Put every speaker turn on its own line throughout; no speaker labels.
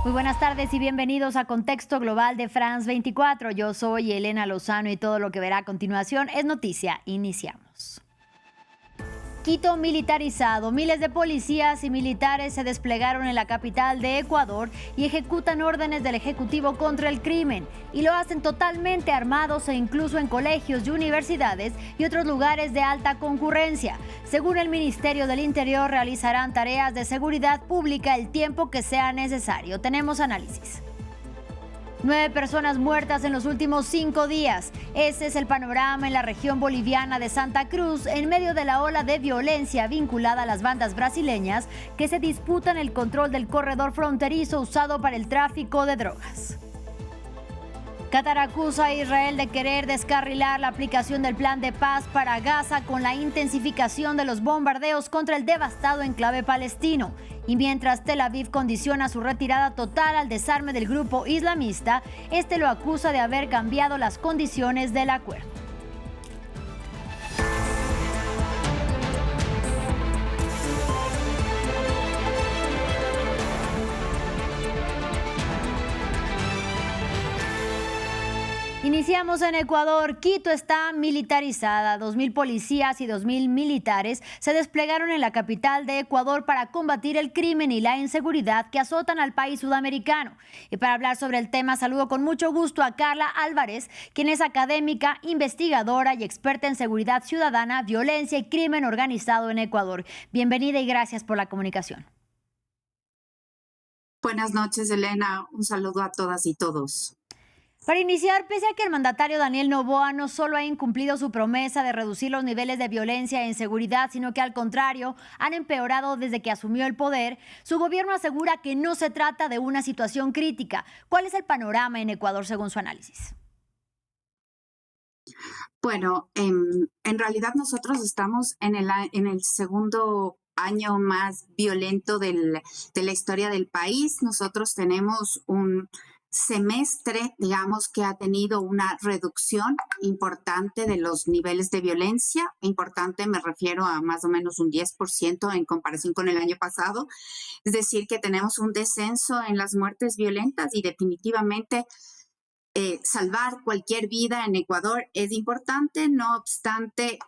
Muy buenas tardes y bienvenidos a Contexto Global de France 24. Yo soy Elena Lozano y todo lo que verá a continuación es noticia. Iniciamos. Quito militarizado. Miles de policías y militares se desplegaron en la capital de Ecuador y ejecutan órdenes del Ejecutivo contra el crimen. Y lo hacen totalmente armados e incluso en colegios y universidades y otros lugares de alta concurrencia. Según el Ministerio del Interior, realizarán tareas de seguridad pública el tiempo que sea necesario. Tenemos análisis. 9 personas muertas en los últimos 5 días. Ese es el panorama en la región boliviana de Santa Cruz, en medio de la ola de violencia vinculada a las bandas brasileñas que se disputan el control del corredor fronterizo usado para el tráfico de drogas. Qatar acusa a Israel de querer descarrilar la aplicación del plan de paz para Gaza con la intensificación de los bombardeos contra el devastado enclave palestino. Y mientras Tel Aviv condiciona su retirada total al desarme del grupo islamista, este lo acusa de haber cambiado las condiciones del acuerdo. Iniciamos en Ecuador. Quito está militarizada. 2.000 policías y 2.000 militares se desplegaron en la capital de Ecuador para combatir el crimen y la inseguridad que azotan al país sudamericano. Y para hablar sobre el tema, saludo con mucho gusto a Carla Álvarez, quien es académica, investigadora y experta en seguridad ciudadana, violencia y crimen organizado en Ecuador. Bienvenida y gracias por la comunicación.
Buenas noches, Elena. Un saludo a todas y todos.
Para iniciar, pese a que el mandatario Daniel Noboa no solo ha incumplido su promesa de reducir los niveles de violencia e inseguridad, sino que al contrario han empeorado desde que asumió el poder, su gobierno asegura que no se trata de una situación crítica. ¿Cuál es el panorama en Ecuador según su análisis?
Bueno, en realidad nosotros estamos en el segundo año más violento de la historia del país. Nosotros tenemos un semestre, digamos, que ha tenido una reducción importante de los niveles de violencia. Importante, me refiero a más o menos un 10% en comparación con el año pasado. Es decir, que tenemos un descenso en las muertes violentas y definitivamente salvar cualquier vida en Ecuador es importante. No obstante,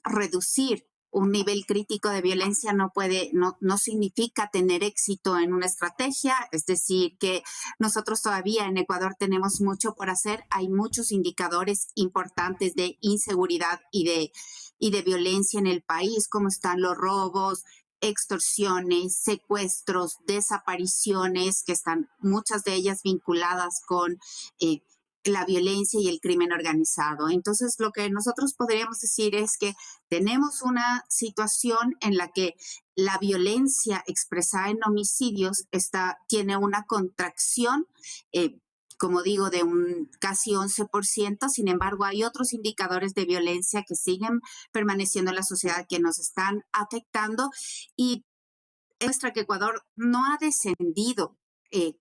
reducir un nivel crítico de violencia no significa tener éxito en una estrategia. Es decir, que nosotros todavía en Ecuador tenemos mucho por hacer. Hay muchos indicadores importantes de inseguridad y de violencia en el país, como están los robos, extorsiones, secuestros, desapariciones, que están muchas de ellas vinculadas con eh, la violencia y el crimen organizado. Entonces, lo que nosotros podríamos decir es que tenemos una situación en la que la violencia expresada en homicidios tiene una contracción, eh, como digo, de un casi 11%. Sin embargo, hay otros indicadores de violencia que siguen permaneciendo en la sociedad, que nos están afectando, y muestra que Ecuador no ha descendido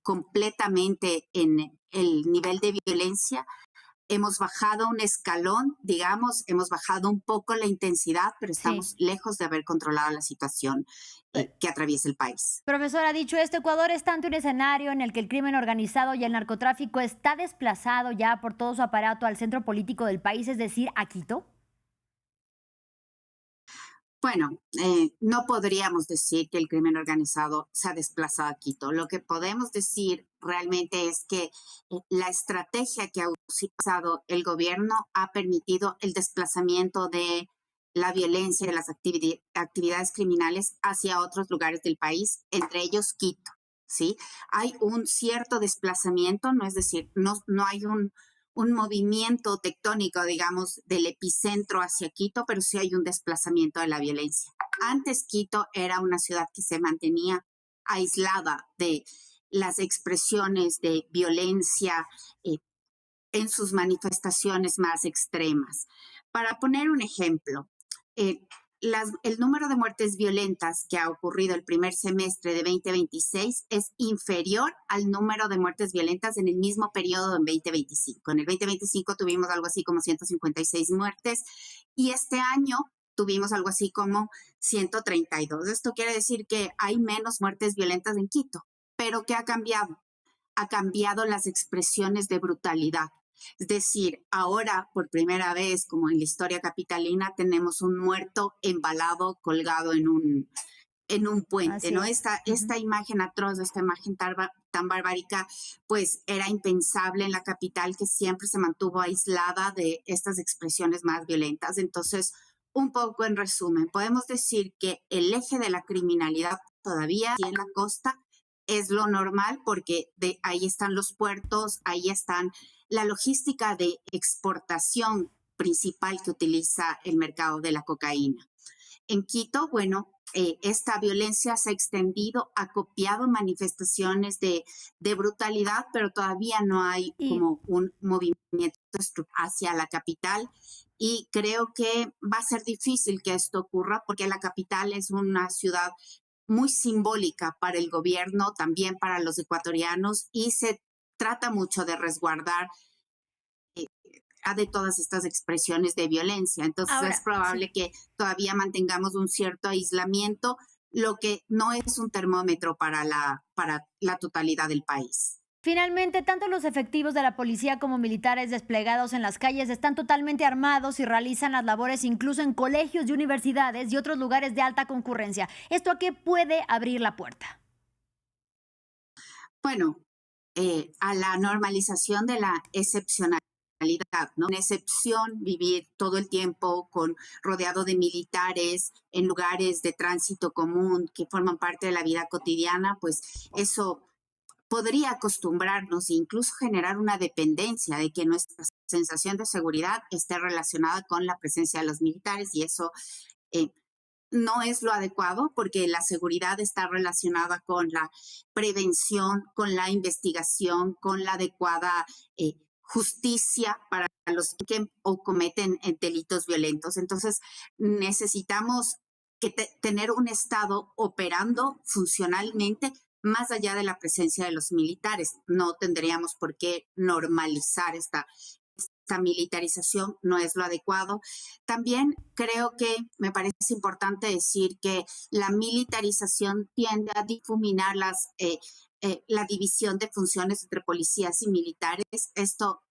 completamente en el nivel de violencia. Hemos bajado un escalón, digamos, hemos bajado un poco la intensidad, pero
Sí.
estamos lejos de haber controlado la situación que atraviesa el país.
Profesora, dicho esto, Ecuador está ante un escenario en el que el crimen organizado y el narcotráfico está desplazado ya por todo su aparato al centro político del país, es decir, a Quito.
Bueno, no podríamos decir que el crimen organizado se ha desplazado a Quito. Lo que podemos decir realmente es que la estrategia que ha usado el gobierno ha permitido el desplazamiento de la violencia y de las actividades criminales hacia otros lugares del país, entre ellos Quito. ¿Sí? Hay un cierto desplazamiento, no es decir, no hay un movimiento tectónico, digamos, del epicentro hacia Quito, pero sí hay un desplazamiento de la violencia. Antes Quito era una ciudad que se mantenía aislada de las expresiones de violencia en sus manifestaciones más extremas. Para poner un ejemplo, eh, el número de muertes violentas que ha ocurrido el primer semestre de 2026 es inferior al número de muertes violentas en el mismo periodo en 2025. En el 2025 tuvimos algo así como 156 muertes y este año tuvimos algo así como 132. Esto quiere decir que hay menos muertes violentas en Quito. Pero ¿qué ha cambiado? ha cambiado las expresiones de brutalidad. Es decir, ahora por primera vez, como en la historia capitalina, tenemos un muerto embalado, colgado en un puente, ¿no? Esta imagen atroz, esta imagen tan barbárica, pues era impensable en la capital, que siempre se mantuvo aislada de estas expresiones más violentas. Entonces, un poco en resumen, podemos decir que el eje de la criminalidad todavía en la costa es lo normal, porque ahí están los puertos, ahí están la logística de exportación principal que utiliza el mercado de la cocaína. En Quito, bueno, esta violencia se ha extendido, ha copiado manifestaciones de brutalidad, pero todavía no hay como un movimiento hacia la capital, y creo que va a ser difícil que esto ocurra, porque la capital es una ciudad muy simbólica para el gobierno, también para los ecuatorianos, y se trata mucho de resguardar de todas estas expresiones de violencia. Entonces ahora, es probable que todavía mantengamos un cierto aislamiento, lo que no es un termómetro para la totalidad del país.
Finalmente, tanto los efectivos de la policía como militares desplegados en las calles están totalmente armados y realizan las labores incluso en colegios y universidades y otros lugares de alta concurrencia. ¿Esto a qué puede abrir la puerta?
Bueno, a la normalización de la excepcionalidad, ¿no? Una excepción, vivir todo el tiempo rodeado de militares en lugares de tránsito común que forman parte de la vida cotidiana, pues eso podría acostumbrarnos e incluso generar una dependencia de que nuestra sensación de seguridad esté relacionada con la presencia de los militares, y eso no es lo adecuado, porque la seguridad está relacionada con la prevención, con la investigación, con la adecuada justicia para los que cometen delitos violentos. Entonces, necesitamos tener un Estado operando funcionalmente más allá de la presencia de los militares. No tendríamos por qué normalizar esta militarización, no es lo adecuado. También creo que me parece importante decir que la militarización tiende a difuminar la división de funciones entre policías y militares. Esto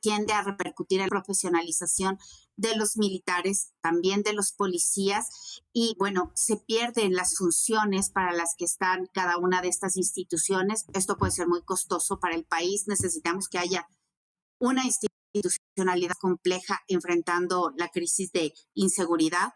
tiende a repercutir en la profesionalización de los militares, también de los policías, y bueno, se pierden las funciones para las que están cada una de estas instituciones. Esto puede ser muy costoso para el país. Necesitamos que haya una institucionalidad compleja enfrentando la crisis de inseguridad.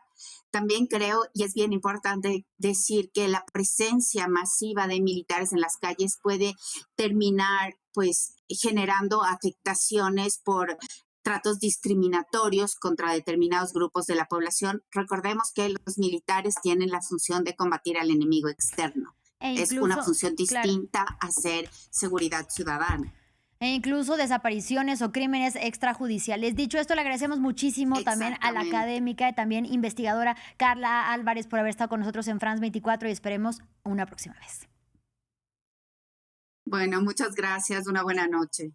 También creo, y es bien importante decir, que la presencia masiva de militares en las calles puede terminar pues generando afectaciones por tratos discriminatorios contra determinados grupos de la población. Recordemos que los militares tienen la función de combatir al enemigo externo. Es una función distinta a hacer seguridad ciudadana.
E incluso desapariciones o crímenes extrajudiciales. Dicho esto, le agradecemos muchísimo también a la académica y también investigadora Carla Álvarez por haber estado con nosotros en France 24, y esperemos una próxima vez.
Bueno, muchas gracias. Una buena noche.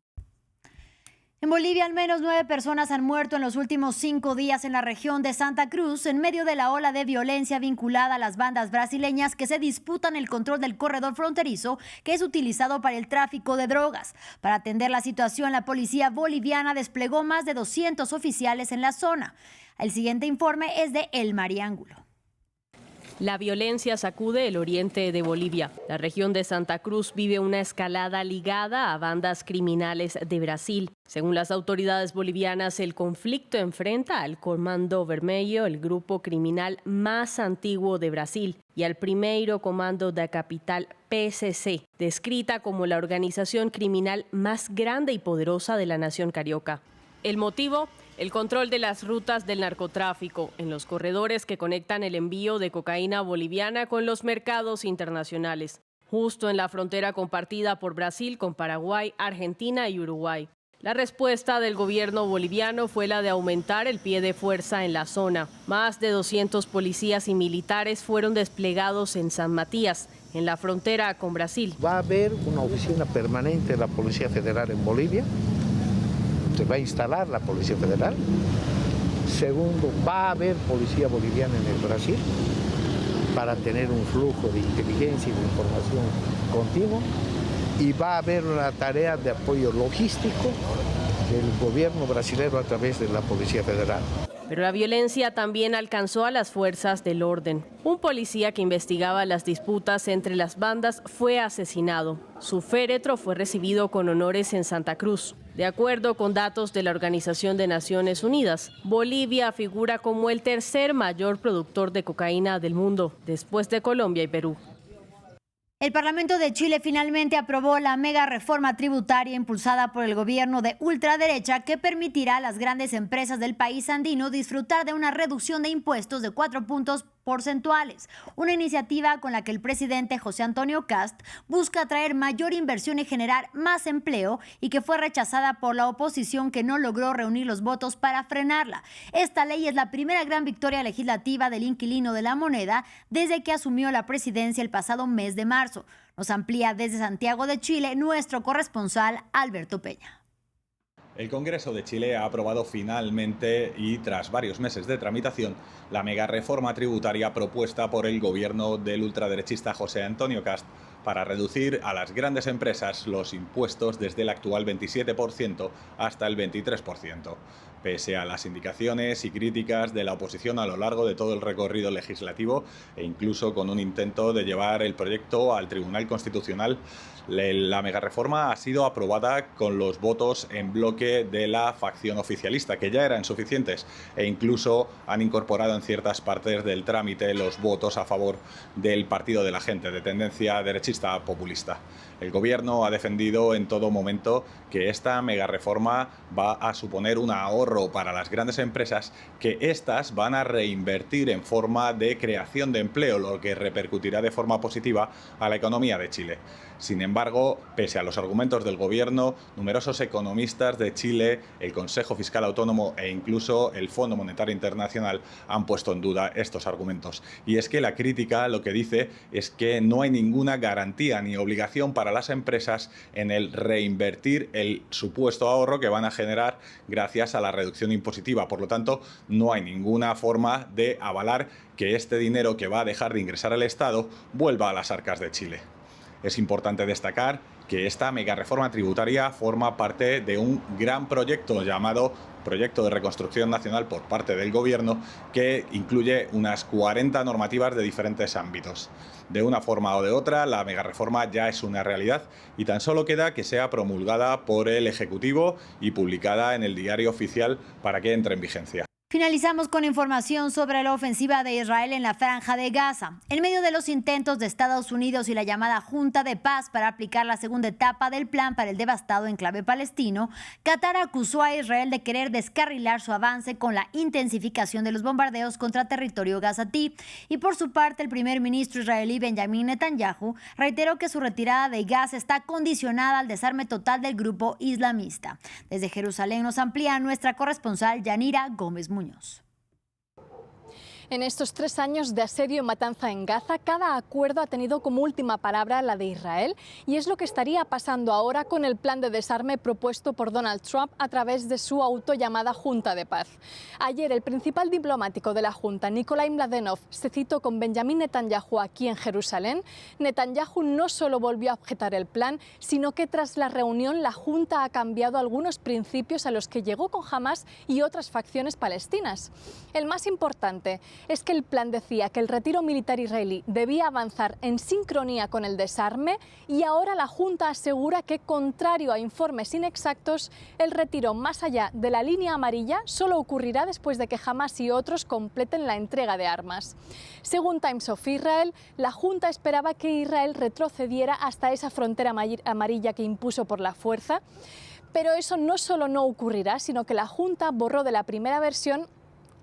En Bolivia, al menos 9 personas han muerto en los últimos 5 días en la región de Santa Cruz en medio de la ola de violencia vinculada a las bandas brasileñas que se disputan el control del corredor fronterizo que es utilizado para el tráfico de drogas. Para atender la situación, la policía boliviana desplegó más de 200 oficiales en la zona. El siguiente informe es de El Mariángulo.
La violencia sacude el oriente de Bolivia. La región de Santa Cruz vive una escalada ligada a bandas criminales de Brasil. Según las autoridades bolivianas, el conflicto enfrenta al Comando Vermelho, el grupo criminal más antiguo de Brasil, y al Primeiro Comando da Capital, PCC, descrita como la organización criminal más grande y poderosa de la nación carioca. El motivo: el control de las rutas del narcotráfico en los corredores que conectan el envío de cocaína boliviana con los mercados internacionales, justo en la frontera compartida por Brasil con Paraguay, Argentina y Uruguay. La respuesta del gobierno boliviano fue la de aumentar el pie de fuerza en la zona. Más de 200 policías y militares fueron desplegados en San Matías, en la frontera con Brasil.
Va a haber una oficina permanente de la Policía Federal en Bolivia. Se va a instalar la Policía Federal. Segundo, va a haber policía boliviana en el Brasil para tener un flujo de inteligencia y de información continuo. y va a haber una tarea de apoyo logístico del gobierno brasileño a través de la Policía Federal.
Pero la violencia también alcanzó a las fuerzas del orden. Un policía que investigaba las disputas entre las bandas fue asesinado. Su féretro fue recibido con honores en Santa Cruz. De acuerdo con datos de la Organización de Naciones Unidas, Bolivia figura como el tercer mayor productor de cocaína del mundo, después de Colombia y Perú.
El Parlamento de Chile finalmente aprobó la mega reforma tributaria impulsada por el gobierno de ultraderecha que permitirá a las grandes empresas del país andino disfrutar de una reducción de impuestos de 4 puntos porcentuales, una iniciativa con la que el presidente José Antonio Kast busca atraer mayor inversión y generar más empleo y que fue rechazada por la oposición que no logró reunir los votos para frenarla. Esta ley es la primera gran victoria legislativa del inquilino de la moneda desde que asumió la presidencia el pasado mes de marzo. Nos amplía desde Santiago de Chile nuestro corresponsal Alberto Peña.
El Congreso de Chile ha aprobado finalmente y tras varios meses de tramitación la mega reforma tributaria propuesta por el gobierno del ultraderechista José Antonio Kast para reducir a las grandes empresas los impuestos desde el actual 27% hasta el 23%. Pese a las indicaciones y críticas de la oposición a lo largo de todo el recorrido legislativo e incluso con un intento de llevar el proyecto al Tribunal Constitucional, la megareforma ha sido aprobada con los votos en bloque de la facción oficialista, que ya eran suficientes, e incluso han incorporado en ciertas partes del trámite los votos a favor del Partido de la Gente, de tendencia derechista populista. El gobierno ha defendido en todo momento que esta megareforma va a suponer un ahorro para las grandes empresas, que éstas van a reinvertir en forma de creación de empleo, lo que repercutirá de forma positiva a la economía de Chile. Sin embargo, pese a los argumentos del gobierno, numerosos economistas de Chile, el Consejo Fiscal Autónomo e incluso el Fondo Monetario Internacional han puesto en duda estos argumentos. Y es que la crítica lo que dice es que no hay ninguna garantía ni obligación para las empresas en el reinvertir el supuesto ahorro que van a generar gracias a la reducción impositiva. Por lo tanto, no hay ninguna forma de avalar que este dinero que va a dejar de ingresar al Estado vuelva a las arcas de Chile. Es importante destacar que esta megareforma tributaria forma parte de un gran proyecto llamado Proyecto de Reconstrucción Nacional por parte del Gobierno, que incluye unas 40 normativas de diferentes ámbitos. De una forma o de otra, la megareforma ya es una realidad y tan solo queda que sea promulgada por el Ejecutivo y publicada en el Diario Oficial para que entre en vigencia.
Finalizamos con información sobre la ofensiva de Israel en la Franja de Gaza. En medio de los intentos de Estados Unidos y la llamada Junta de Paz para aplicar la segunda etapa del plan para el devastado enclave palestino, Qatar acusó a Israel de querer descarrilar su avance con la intensificación de los bombardeos contra territorio gazatí. Y por su parte, el primer ministro israelí Benjamin Netanyahu reiteró que su retirada de Gaza está condicionada al desarme total del grupo islamista. Desde Jerusalén nos amplía nuestra corresponsal Yanira Gómez Muñoz.
En estos 3 años de asedio y matanza en Gaza, cada acuerdo ha tenido como última palabra la de Israel, y es lo que estaría pasando ahora con el plan de desarme propuesto por Donald Trump a través de su autollamada Junta de Paz. Ayer, el principal diplomático de la Junta, Nikolai Mladenov, se citó con Benjamin Netanyahu aquí en Jerusalén. Netanyahu no solo volvió a objetar el plan, sino que tras la reunión la Junta ha cambiado algunos principios a los que llegó con Hamas y otras facciones palestinas. El más importante es que el plan decía que el retiro militar israelí debía avanzar en sincronía con el desarme, y ahora la Junta asegura que, contrario a informes inexactos, el retiro más allá de la línea amarilla solo ocurrirá después de que Hamas y otros completen la entrega de armas. Según Times of Israel, la Junta esperaba que Israel retrocediera hasta esa frontera amarilla que impuso por la fuerza, pero eso no solo no ocurrirá, sino que la Junta borró de la primera versión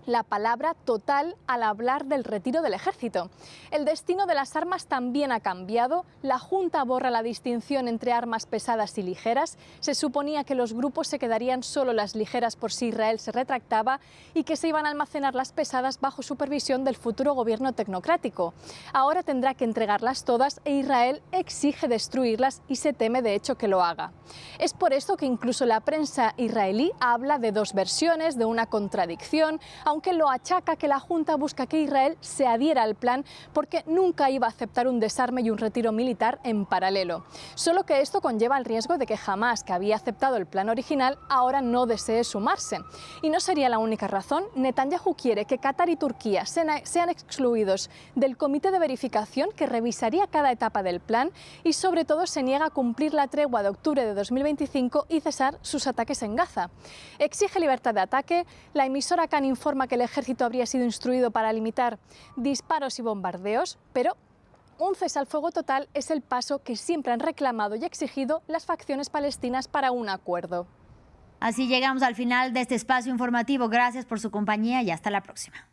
la palabra total al hablar del retiro del ejército. El destino de las armas también ha cambiado. La Junta borra la distinción entre armas pesadas y ligeras. Se suponía que los grupos se quedarían solo las ligeras por si Israel se retractaba y que se iban a almacenar las pesadas bajo supervisión del futuro gobierno tecnocrático. Ahora tendrá que entregarlas todas e Israel exige destruirlas y se teme de hecho que lo haga. Es por esto que incluso la prensa israelí habla de 2 versiones, de una contradicción, aunque lo achaca que la Junta busca que Israel se adhiera al plan porque nunca iba a aceptar un desarme y un retiro militar en paralelo. Solo que esto conlleva el riesgo de que Hamás, que había aceptado el plan original, ahora no desee sumarse. Y no sería la única razón. Netanyahu quiere que Qatar y Turquía sean excluidos del comité de verificación que revisaría cada etapa del plan y sobre todo se niega a cumplir la tregua de octubre de 2025 y cesar sus ataques en Gaza. Exige libertad de ataque. La emisora Kan informa que el ejército habría sido instruido para limitar disparos y bombardeos, pero un cese al fuego total es el paso que siempre han reclamado y exigido las facciones palestinas para un acuerdo.
Así llegamos al final de este espacio informativo. Gracias por su compañía y hasta la próxima.